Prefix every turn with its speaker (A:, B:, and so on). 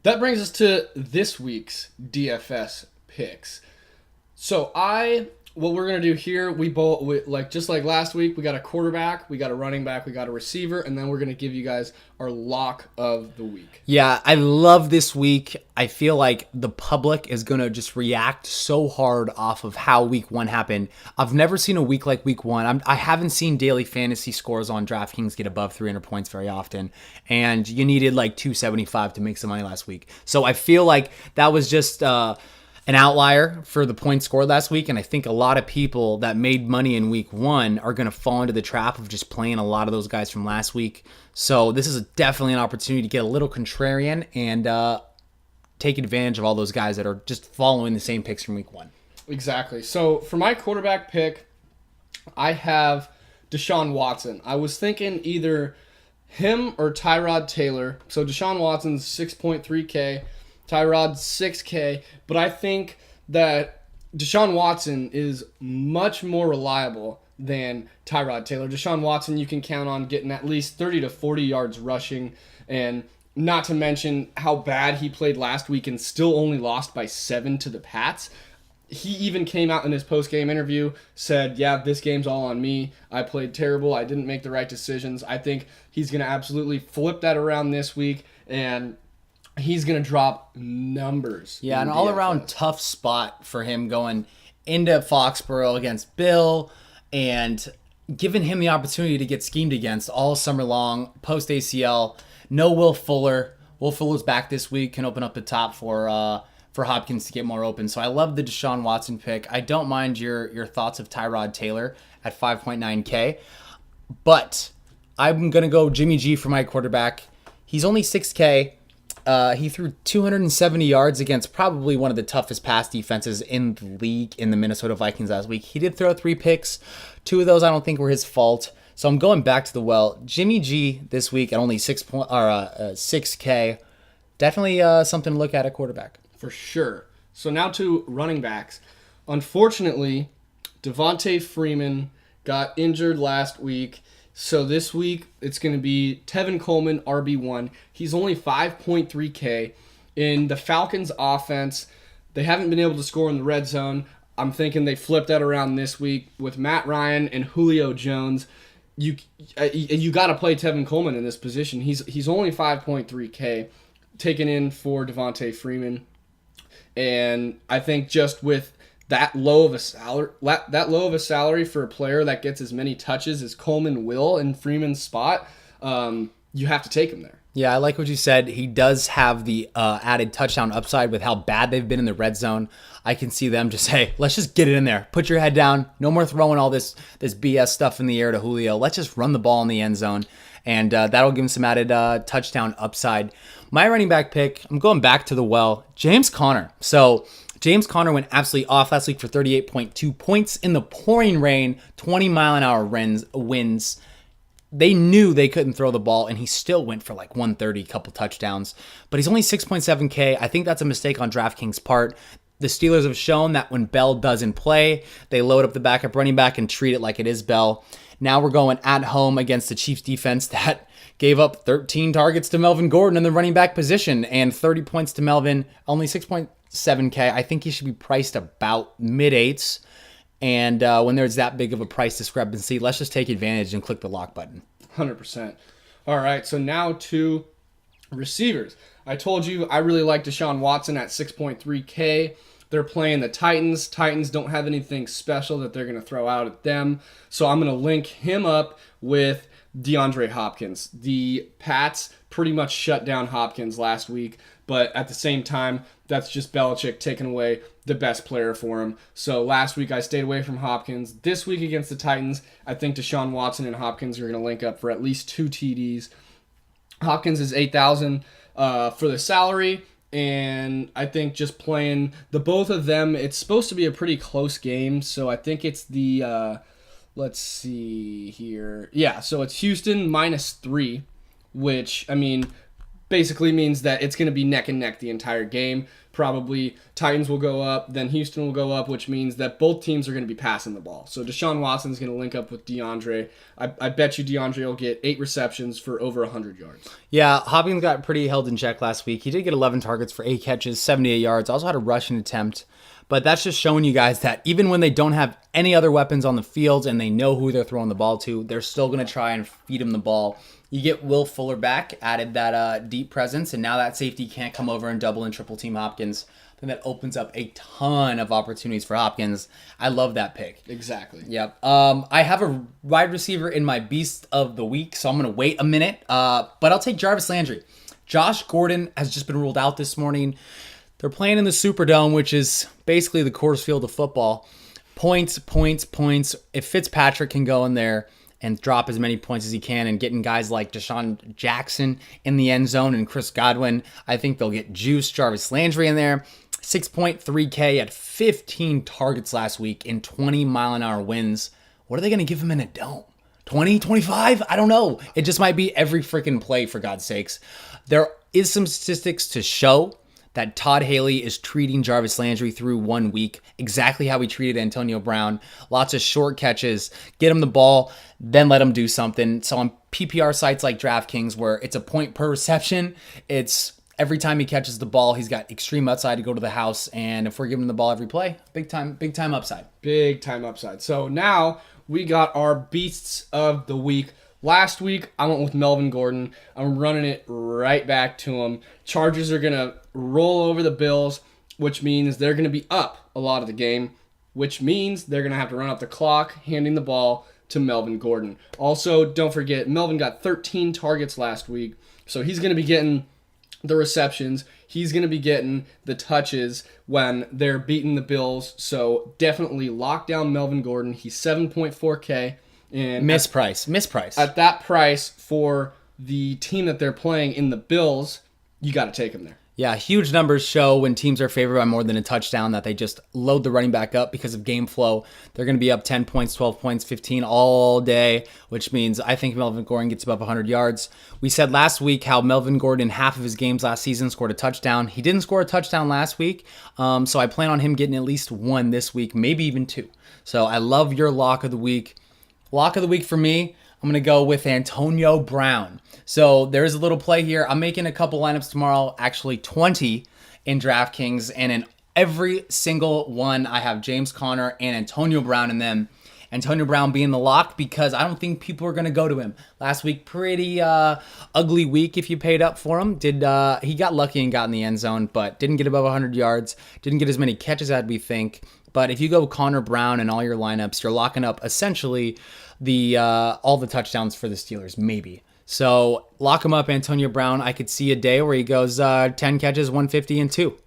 A: That brings us to this week's DFS picks. So what we're gonna do here, just like last week, we got a quarterback, we got a running back, we got a receiver, and then we're gonna give you guys our lock of the week.
B: Yeah, I love this week. I feel like the public is going to just react so hard off of how week one happened. I've never seen a week like week one. I haven't seen daily fantasy scores on DraftKings get above 300 points very often. And you needed like 275 to make some money last week. So I feel like that was just an outlier for the points scored last week. And I think a lot of people that made money in week one are going to fall into the trap of just playing a lot of those guys from last week. So this is definitely an opportunity to get a little contrarian and take advantage of all those guys that are just following the same picks from week one.
A: Exactly. So for my quarterback pick, I have Deshaun Watson. I was thinking either him or Tyrod Taylor. So Deshaun Watson's 6.3K, Tyrod's 6K, but I think that Deshaun Watson is much more reliable than Tyrod Taylor. Deshaun Watson, you can count on getting at least 30 to 40 yards rushing, and not to mention how bad he played last week and still only lost by 7 to the Pats. He even came out in his post-game interview, said, yeah, this game's all on me. I played terrible. I didn't make the right decisions. I think he's going to absolutely flip that around this week, and he's going to drop numbers.
B: Yeah, an all-around tough spot for him going into Foxborough against Bill and giving him the opportunity to get schemed against all summer long, post-ACL. No Will Fuller. Will Fuller's back this week, can open up the top for Hopkins to get more open. So I love the Deshaun Watson pick. I don't mind your thoughts of Tyrod Taylor at 5.9K. But I'm going to go Jimmy G for my quarterback. He's only 6K. He threw 270 yards against probably one of the toughest pass defenses in the league in the Minnesota Vikings last week. He did throw 3 picks. 2 of those I don't think were his fault. So I'm going back to the well. Jimmy G this week at only 6K. Definitely something to look at quarterback.
A: For sure. So now to running backs. Unfortunately, Devontae Freeman got injured last week. So this week, it's going to be Tevin Coleman, RB1. He's only 5.3K. In the Falcons' offense, they haven't been able to score in the red zone. I'm thinking they flipped that around this week with Matt Ryan and Julio Jones. You got to play Tevin Coleman in this position. He's only 5.3K, taken in for Devontae Freeman. And I think just with that low of a salary for a player that gets as many touches as Coleman will in Freeman's spot, you have to take him there.
B: Yeah, I like what you said. He does have the added touchdown upside with how bad they've been in the red zone. I can see them just, hey, let's just get it in there. Put your head down. No more throwing all this BS stuff in the air to Julio. Let's just run the ball in the end zone. And that'll give him some added touchdown upside. My running back pick, I'm going back to the well, James Conner. So James Conner went absolutely off last week for 38.2 points in the pouring rain, 20-mile-an-hour winds. They knew they couldn't throw the ball, and he still went for like 130, couple touchdowns. But he's only 6.7K. I think that's a mistake on DraftKings' part. The Steelers have shown that when Bell doesn't play, they load up the backup running back and treat it like it is Bell. Now we're going at home against the Chiefs defense that gave up 13 targets to Melvin Gordon in the running back position and 30 points to Melvin, only 6.7K. I think he should be priced about mid-8s. And when there's that big of a price discrepancy, let's just take advantage and click the lock button.
A: 100%. All right, so now to receivers. I told you I really like Deshaun Watson at 6.3K. They're playing the Titans. Titans don't have anything special that they're going to throw out at them. So I'm going to link him up with DeAndre Hopkins. The Pats pretty much shut down Hopkins last week, but at the same time, that's just Belichick taking away the best player for him. So last week I stayed away from Hopkins. This week against the Titans, I think Deshaun Watson and Hopkins are going to link up for at least 2 TDs. Hopkins is $8,000 for the salary, and I think just playing the both of them, it's supposed to be a pretty close game. So I think it's the let's see here. Yeah, so it's Houston -3, which, I mean, basically means that it's going to be neck and neck the entire game. Probably Titans will go up, then Houston will go up, which means that both teams are going to be passing the ball. So Deshaun Watson's going to link up with DeAndre. I bet you DeAndre will get 8 receptions for over 100 yards.
B: Yeah, Hopkins got pretty held in check last week. He did get 11 targets for 8 catches, 78 yards. Also had a rushing attempt. But that's just showing you guys that even when they don't have any other weapons on the field and they know who they're throwing the ball to, they're still going to try and feed him the ball. You get Will Fuller back, added that deep presence, and now that safety can't come over and double and triple team Hopkins. I think that opens up a ton of opportunities for Hopkins. I love that pick.
A: Exactly.
B: Yep. I have a wide receiver in my beast of the week, so I'm going to wait a minute. But I'll take Jarvis Landry. Josh Gordon has just been ruled out this morning. They're playing in the Superdome, which is basically the Coors Field of football. Points. If Fitzpatrick can go in there and drop as many points as he can and getting guys like Deshaun Jackson in the end zone and Chris Godwin, I think they'll get juice. Jarvis Landry in there. 6.3K at 15 targets last week in 20-mile-an-hour winds. What are they going to give him in a dome? 20, 25? I don't know. It just might be every freaking play, for God's sakes. There is some statistics to show that Todd Haley is treating Jarvis Landry through 1 week exactly how he treated Antonio Brown. Lots of short catches, get him the ball, then let him do something. So on PPR sites like DraftKings, where it's a point per reception, it's every time he catches the ball, he's got extreme upside to go to the house. And if we're giving him the ball every play, big time upside.
A: Big time upside. So now we got our beasts of the week. Last week, I went with Melvin Gordon. I'm running it right back to him. Chargers are going to roll over the Bills, which means they're going to be up a lot of the game, which means they're going to have to run up the clock, handing the ball to Melvin Gordon. Also, don't forget, Melvin got 13 targets last week, so he's going to be getting the receptions. He's going to be getting the touches when they're beating the Bills, so definitely lock down Melvin Gordon. He's 7.4K. And
B: misprice.
A: At that price for the team that they're playing in the Bills, you got to take him there.
B: Yeah, huge numbers show when teams are favored by more than a touchdown that they just load the running back up because of game flow. They're going to be up 10 points, 12 points, 15 all day, which means I think Melvin Gordon gets above 100 yards. We said last week how Melvin Gordon in half of his games last season scored a touchdown. He didn't score a touchdown last week, so I plan on him getting at least 1 this week, maybe even 2. So I love your lock of the week. Lock of the week for me, I'm going to go with Antonio Brown. So there's a little play here. I'm making a couple lineups tomorrow, actually 20 in DraftKings, and in every single one, I have James Conner and Antonio Brown in them. Antonio Brown being the lock because I don't think people are going to go to him. Last week, pretty ugly week if you paid up for him. He got lucky and got in the end zone, but didn't get above 100 yards. Didn't get as many catches as we think. But if you go Connor Brown in all your lineups, you're locking up essentially all the touchdowns for the Steelers, maybe. So lock him up, Antonio Brown. I could see a day where he goes 10 catches, 150, and 2.